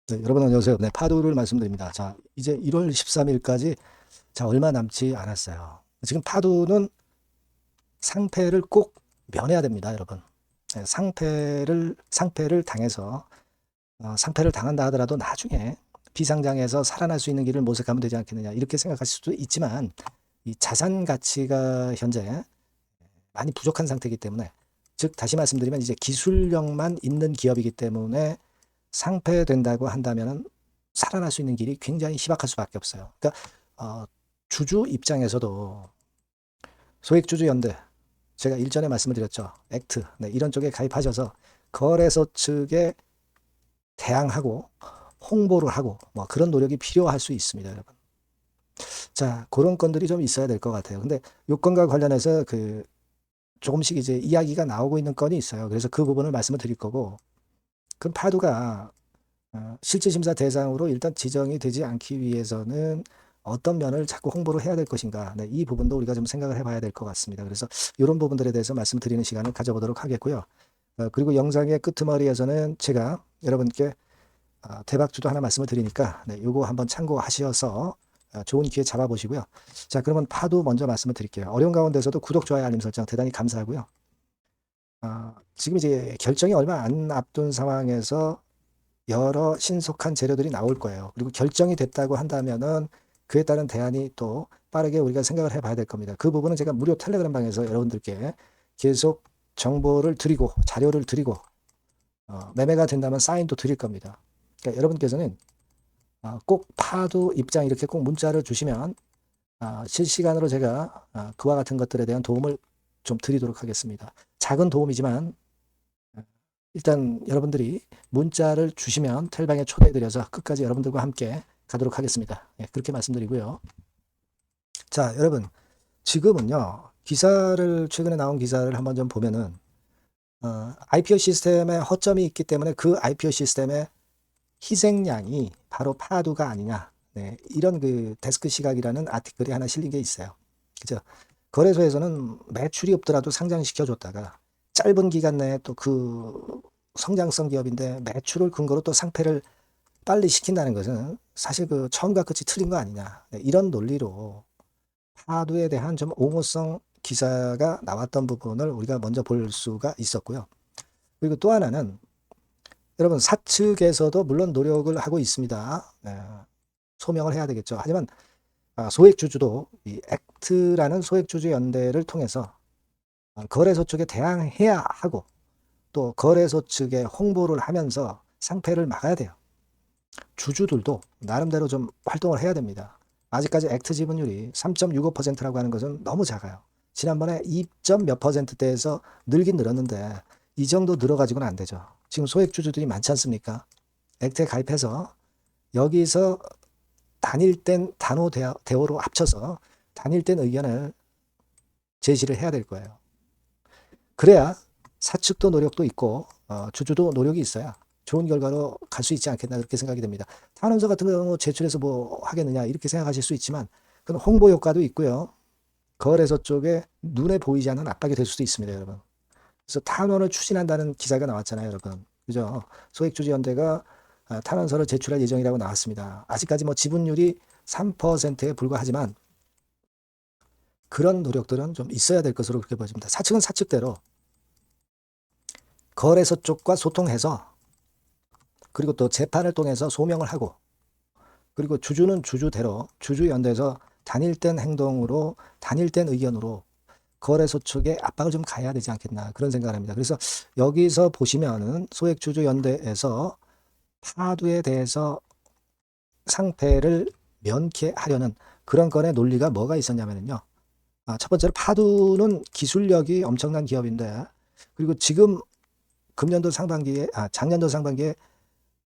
네, 여러분 안녕하세요. 네, 파도를 말씀드립니다. 자, 이제 1월 13일까지 자, 얼마 남지 않았어요. 지금 파도는 상패를 꼭 면해야 됩니다, 여러분. 네, 상패를 당해서 상패를 당한다 하더라도 나중에 비상장에서 살아날 수 있는 길을 모색하면 되지 않겠느냐 이렇게 생각하실 수도 있지만 이 자산 가치가 현재 많이 부족한 상태이기 때문에 즉 다시 말씀드리면 이제 기술력만 있는 기업이기 때문에 상폐된다고 한다면 살아날 수 있는 길이 굉장히 희박할 수밖에 없어요. 그러니까 주주 입장에서도 소액주주연대 제가 일전에 말씀을 드렸죠. 액트 네, 이런 쪽에 가입하셔서 거래소 측에 대항하고 홍보를 하고 뭐 그런 노력이 필요할 수 있습니다, 여러분. 자, 그런 건들이 좀 있어야 될 것 같아요. 근데 요건과 관련해서 조금씩 이제 이야기가 나오고 있는 건이 있어요. 그래서 그 부분을 말씀을 드릴 거고, 그럼 파도가 실질심사 대상으로 일단 지정이 되지 않기 위해서는 어떤 면을 자꾸 홍보를 해야 될 것인가. 네, 이 부분도 우리가 좀 생각을 해봐야 될 것 같습니다. 그래서 이런 부분들에 대해서 말씀드리는 시간을 가져보도록 하겠고요. 그리고 영상의 끄트머리에서는 제가 여러분께 대박주도 하나 말씀을 드리니까 네, 요거 한번 참고하셔서 좋은 기회 잡아보시고요. 자, 그러면 파도 먼저 말씀을 드릴게요. 어려운 가운데서도 구독, 좋아요, 알림 설정 대단히 감사하고요. 지금 이제 결정이 얼마 안 앞둔 상황에서 여러 신속한 재료들이 나올 거예요. 그리고 결정이 됐다고 한다면은 그에 따른 대안이 또 빠르게 우리가 생각을 해봐야 될 겁니다. 그 부분은 제가 무료 텔레그램 방에서 여러분들께 계속 정보를 드리고 자료를 드리고 매매가 된다면 사인도 드릴 겁니다. 그러니까 여러분께서는 꼭 파도 입장 이렇게 꼭 문자를 주시면 실시간으로 제가 그와 같은 것들에 대한 도움을 좀 드리도록 하겠습니다. 작은 도움이지만 일단 여러분들이 문자를 주시면 텔방에 초대해드려서 끝까지 여러분들과 함께 가도록 하겠습니다. 네, 그렇게 말씀드리고요. 자, 여러분 지금은요 최근에 나온 기사를 한번 좀 보면은 IPO 시스템에 허점이 있기 때문에 그 IPO 시스템의 희생양이 바로 파도가 아니냐. 네, 이런 그 데스크 시각이라는 아티클이 하나 실린 게 있어요. 그죠? 거래소에서는 매출이 없더라도 상장시켜 줬다가 짧은 기간 내에 또 그 성장성 기업인데 매출을 근거로 또 상패를 빨리 시킨다는 것은 사실 그 처음과 끝이 틀린 거 아니냐. 네, 이런 논리로 파도에 대한 좀 옹호성 기사가 나왔던 부분을 우리가 먼저 볼 수가 있었고요. 그리고 또 하나는 여러분 사측에서도 물론 노력을 하고 있습니다. 소명을 해야 되겠죠. 하지만 소액주주도 이 액트라는 소액주주 연대를 통해서 거래소 측에 대항해야 하고 또 거래소 측에 홍보를 하면서 상패를 막아야 돼요. 주주들도 나름대로 좀 활동을 해야 됩니다. 아직까지 액트 지분율이 3.65%라고 하는 것은 너무 작아요. 지난번에 2점 몇 %대에서 늘긴 늘었는데 이 정도 늘어가지고는 안 되죠. 지금 소액주주들이 많지 않습니까? 액트에 가입해서 여기서 단일된 대호로 합쳐서 단일된 의견을 제시를 해야 될 거예요. 그래야 사측도 노력도 있고 주주도 노력이 있어야 좋은 결과로 갈 수 있지 않겠나 그렇게 생각이 됩니다. 탄원서 같은 경우 제출해서 뭐 하겠느냐 이렇게 생각하실 수 있지만 그건 홍보 효과도 있고요. 거래소 쪽에 눈에 보이지 않는 압박이 될 수도 있습니다, 여러분. 그래서 탄원을 추진한다는 기사가 나왔잖아요, 여러분. 그죠? 소액주주연대가 탄원서를 제출할 예정이라고 나왔습니다. 아직까지 뭐 지분율이 3%에 불과하지만 그런 노력들은 좀 있어야 될 것으로 그렇게 보여집니다. 사측은 사측대로 거래소 쪽과 소통해서 그리고 또 재판을 통해서 소명을 하고 그리고 주주는 주주대로 주주연대에서 단일된 행동으로 단일된 의견으로 거래소 측에 압박을 좀 가해야 되지 않겠나 그런 생각을 합니다. 그래서 여기서 보시면은 소액주주연대에서 파도에 대해서 상패를 면케하려는 그런 건의 논리가 뭐가 있었냐면요. 첫 번째로 파도는 기술력이 엄청난 기업인데 그리고 지금 작년도 상반기에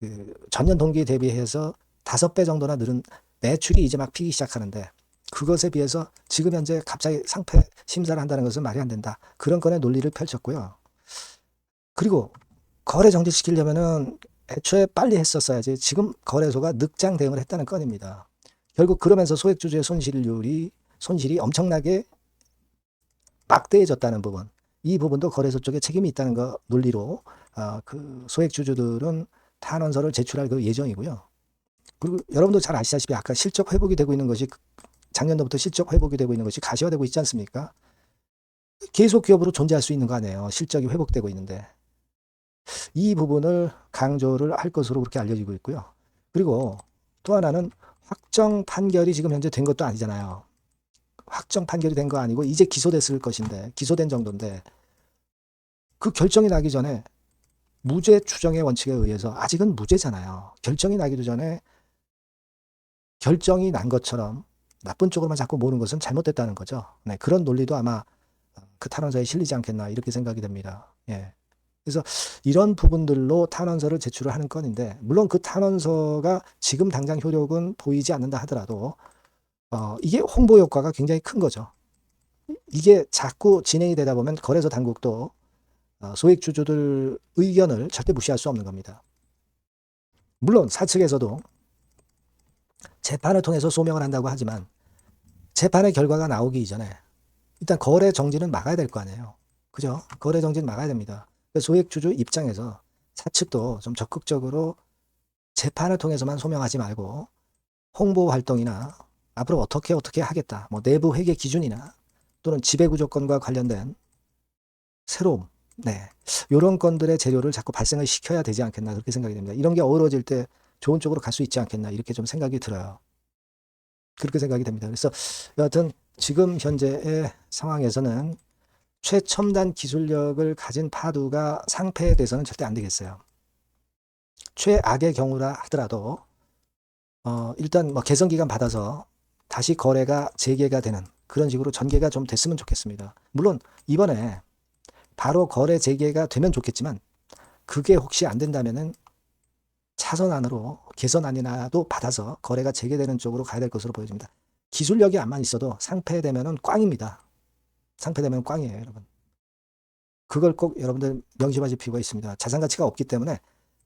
그 전년 동기 대비해서 5배 정도나 늘은 매출이 이제 막 피기 시작하는데 그것에 비해서 지금 현재 갑자기 상패 심사를 한다는 것은 말이 안 된다. 그런 건의 논리를 펼쳤고요. 그리고 거래 정지시키려면은 애초에 빨리 했었어야지. 지금 거래소가 늑장 대응을 했다는 건입니다. 결국 그러면서 소액주주의 손실이 엄청나게 막대해졌다는 부분. 이 부분도 거래소 쪽에 책임이 있다는 거 논리로 그 소액주주들은 탄원서를 제출할 그 예정이고요. 그리고 여러분도 잘 아시다시피 아까 실적 회복이 되고 있는 것이 작년도부터 실적 회복이 되고 있는 것이 가시화되고 있지 않습니까? 계속 기업으로 존재할 수 있는 거 아니에요. 실적이 회복되고 있는데. 이 부분을 강조를 할 것으로 그렇게 알려지고 있고요. 그리고 또 하나는 확정 판결이 지금 현재 된 것도 아니잖아요. 확정 판결이 된 거 아니고 이제 기소됐을 것인데, 기소된 정도인데 그 결정이 나기 전에 무죄 추정의 원칙에 의해서 아직은 무죄잖아요. 결정이 나기도 전에 결정이 난 것처럼 나쁜 쪽으로만 자꾸 모는 것은 잘못됐다는 거죠. 네, 그런 논리도 아마 그 탄원서에 실리지 않겠나 이렇게 생각이 됩니다. 예. 그래서 이런 부분들로 탄원서를 제출을 하는 건인데, 물론 그 탄원서가 지금 당장 효력은 보이지 않는다 하더라도 이게 홍보 효과가 굉장히 큰 거죠. 이게 자꾸 진행이 되다 보면 거래소 당국도 소액 주주들 의견을 절대 무시할 수 없는 겁니다. 물론 사측에서도 재판을 통해서 소명을 한다고 하지만 재판의 결과가 나오기 이전에 일단 거래 정지는 막아야 될 거 아니에요. 그죠? 거래 정지는 막아야 됩니다. 소액 주주 입장에서 사측도 좀 적극적으로 재판을 통해서만 소명하지 말고 홍보 활동이나 앞으로 어떻게 하겠다, 뭐 내부 회계 기준이나 또는 지배구조권과 관련된 새로움, 네, 이런 건들의 재료를 자꾸 발생을 시켜야 되지 않겠나 그렇게 생각이 됩니다. 이런 게 어우러질 때 좋은 쪽으로 갈 수 있지 않겠나 이렇게 좀 생각이 들어요. 그렇게 생각이 됩니다. 그래서 여하튼 지금 현재의 상황에서는 최첨단 기술력을 가진 파두가 상폐에 대해서는 절대 안 되겠어요. 최악의 경우라 하더라도 일단 뭐 개선 기간 받아서 다시 거래가 재개가 되는 그런 식으로 전개가 좀 됐으면 좋겠습니다. 물론 이번에 바로 거래 재개가 되면 좋겠지만 그게 혹시 안 된다면은 차선안으로 개선안이라도 받아서 거래가 재개되는 쪽으로 가야 될 것으로 보여집니다. 기술력이 안만 있어도 상폐되면은 꽝입니다. 상폐되면 꽝이에요, 여러분. 그걸 꼭 여러분들 명심하실 필요가 있습니다. 자산 가치가 없기 때문에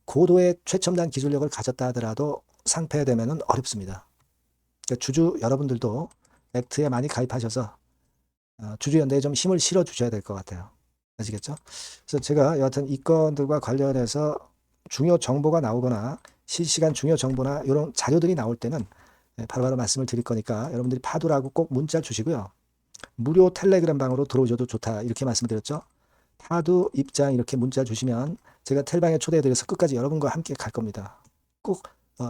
고도의 최첨단 기술력을 가졌다 하더라도 상폐되면은 어렵습니다. 그러니까 주주 여러분들도 액트에 많이 가입하셔서 주주연대에 좀 힘을 실어 주셔야 될 것 같아요. 아시겠죠? 그래서 제가 여하튼 이 건들과 관련해서 중요 정보가 나오거나 실시간 중요 정보나 이런 자료들이 나올 때는 바로바로 말씀을 드릴 거니까 여러분들이 파두라고 꼭 문자 주시고요. 무료 텔레그램 방으로 들어오셔도 좋다 이렇게 말씀드렸죠. 파두 입장 이렇게 문자 주시면 제가 텔방에 초대해드려서 끝까지 여러분과 함께 갈 겁니다. 꼭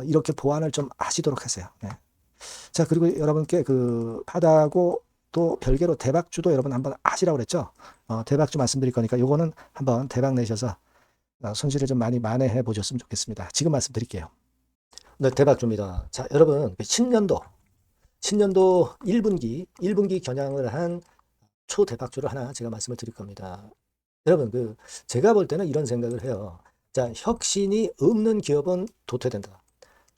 이렇게 보완을 좀 하시도록 하세요. 네. 자, 그리고 여러분께 그 파다하고 또 별개로 대박주도 여러분 한번 하시라고 그랬죠. 대박주 말씀드릴 거니까 요거는 한번 대박 내셔서 손실을 좀 많이 만회해 보셨으면 좋겠습니다. 지금 말씀드릴게요. 네, 대박주입니다. 자, 여러분 신년도 1분기 겨냥을 한 초대박주를 하나 제가 말씀을 드릴 겁니다. 여러분 제가 볼 때는 이런 생각을 해요. 자, 혁신이 없는 기업은 도태된다.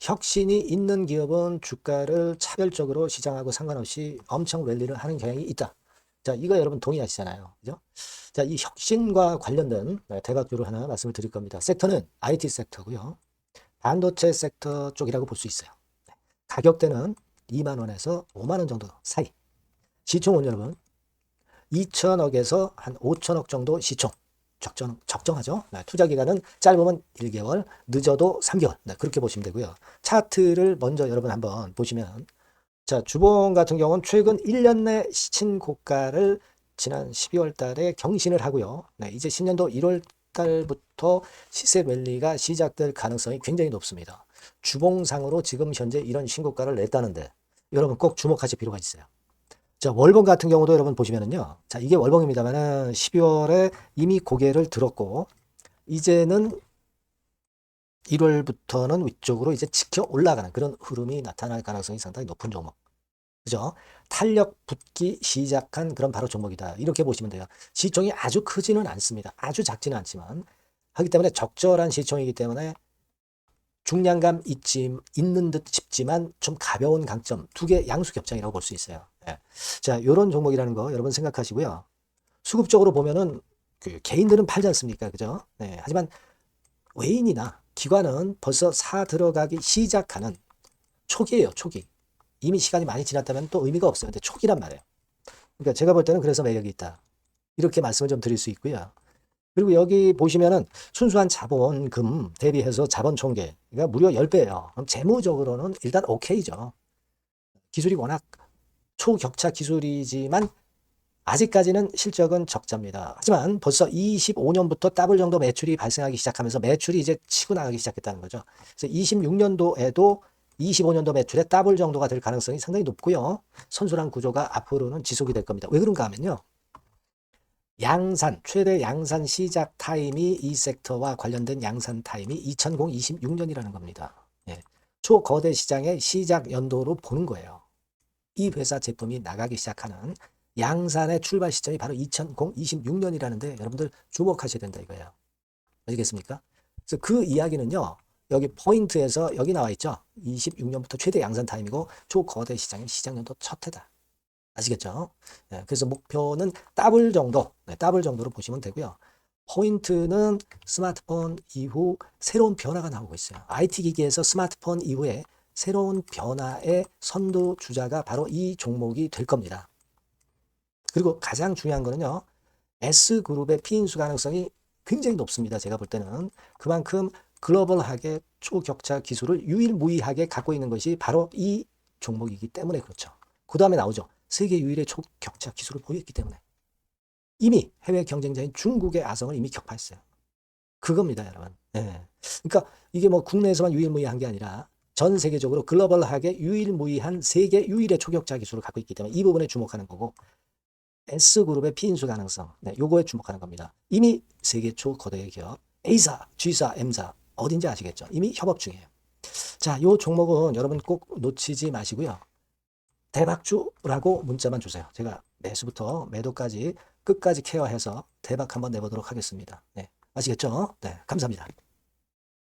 혁신이 있는 기업은 주가를 차별적으로 시장하고 상관없이 엄청 랠리를 하는 경향이 있다. 자, 이거 여러분 동의하시잖아요. 그죠? 자, 이 혁신과 관련된 대박주를 하나 말씀을 드릴 겁니다. 섹터는 IT 섹터고요. 반도체 섹터 쪽이라고 볼 수 있어요. 가격대는 2만 원에서 5만 원 정도 사이. 시총은 여러분 2천억에서 한 5천억 정도 시총. 적정하죠. 투자 기간은 짧으면 1개월, 늦어도 3개월. 그렇게 보시면 되고요. 차트를 먼저 여러분 한번 보시면, 자, 주봉 같은 경우는 최근 1년 내 신고가를 지난 12월 달에 경신을 하고요. 이제 신년도 1월 달부터 시세 랠리가 시작될 가능성이 굉장히 높습니다. 주봉상으로 지금 현재 이런 신고가를 냈다는데 여러분 꼭 주목하실 필요가 있어요. 자, 월봉 같은 경우도 여러분 보시면은요. 자, 이게 월봉입니다만은 12월에 이미 고개를 들었고, 이제는 1월부터는 위쪽으로 이제 지켜 올라가는 그런 흐름이 나타날 가능성이 상당히 높은 종목. 그죠? 탄력 붙기 시작한 그런 바로 종목이다. 이렇게 보시면 돼요. 시총이 아주 크지는 않습니다. 아주 작지는 않지만, 하기 때문에 적절한 시총이기 때문에 중량감 있는 듯 싶지만 좀 가벼운 강점, 두 개 양수 겹장이라고 볼 수 있어요. 예. 자, 요런 종목이라는 거 여러분 생각하시고요. 수급적으로 보면은 개인들은 팔지 않습니까? 그죠? 네. 하지만 외인이나 기관은 벌써 사 들어가기 시작하는 초기예요, 초기. 이미 시간이 많이 지났다면 또 의미가 없어요. 근데 초기란 말이에요. 그러니까 제가 볼 때는 그래서 매력이 있다. 이렇게 말씀을 좀 드릴 수 있고요. 그리고 여기 보시면은 순수한 자본금 대비해서 자본 총계가 무려 10배예요. 그럼 재무적으로는 일단 오케이죠. 기술이 워낙 초격차 기술이지만 아직까지는 실적은 적자입니다. 하지만 벌써 25년부터 더블 정도 매출이 발생하기 시작하면서 매출이 이제 치고 나가기 시작했다는 거죠. 그래서 26년도에도 25년도 매출의 더블 정도가 될 가능성이 상당히 높고요. 선순환 구조가 앞으로는 지속이 될 겁니다. 왜 그런가 하면요. 양산, 최대 양산 시작 타임이 이 섹터와 관련된 양산 타임이 2026년이라는 겁니다. 예. 초거대 시장의 시작 연도로 보는 거예요. 이 회사 제품이 나가기 시작하는 양산의 출발 시점이 바로 2026년이라는데 여러분들 주목하셔야 된다 이거예요. 아시겠습니까? 그래서 그 이야기는요. 여기 포인트에서 여기 나와 있죠. 26년부터 최대 양산 타임이고 초거대 시장의 시작 연도 첫 해다. 아시겠죠? 네, 그래서 목표는 더블 정도, 네, 더블 정도로 보시면 되고요. 포인트는 스마트폰 이후 새로운 변화가 나오고 있어요. IT 기기에서 스마트폰 이후에 새로운 변화의 선두 주자가 바로 이 종목이 될 겁니다. 그리고 가장 중요한 거는요. S그룹의 피인수 가능성이 굉장히 높습니다. 제가 볼 때는. 그만큼 글로벌하게 초격차 기술을 유일무이하게 갖고 있는 것이 바로 이 종목이기 때문에 그렇죠. 그 다음에 나오죠. 세계 유일의 초격차 기술을 보유했기 때문에. 이미 해외 경쟁자인 중국의 아성을 이미 격파했어요. 그겁니다, 여러분. 네. 그러니까 이게 뭐 국내에서만 유일무이한 게 아니라 전 세계적으로 글로벌하게 유일무이한 세계 유일의 초격차 기술을 갖고 있기 때문에 이 부분에 주목하는 거고 S그룹의 피인수 가능성, 네, 요거에 주목하는 겁니다. 이미 세계 초거대 기업 A사, G사, M사 어딘지 아시겠죠? 이미 협업 중이에요. 자, 요 종목은 여러분 꼭 놓치지 마시고요. 대박주라고 문자만 주세요. 제가 매수부터 매도까지 끝까지 케어해서 대박 한번 내보도록 하겠습니다. 네, 아시겠죠? 네, 감사합니다.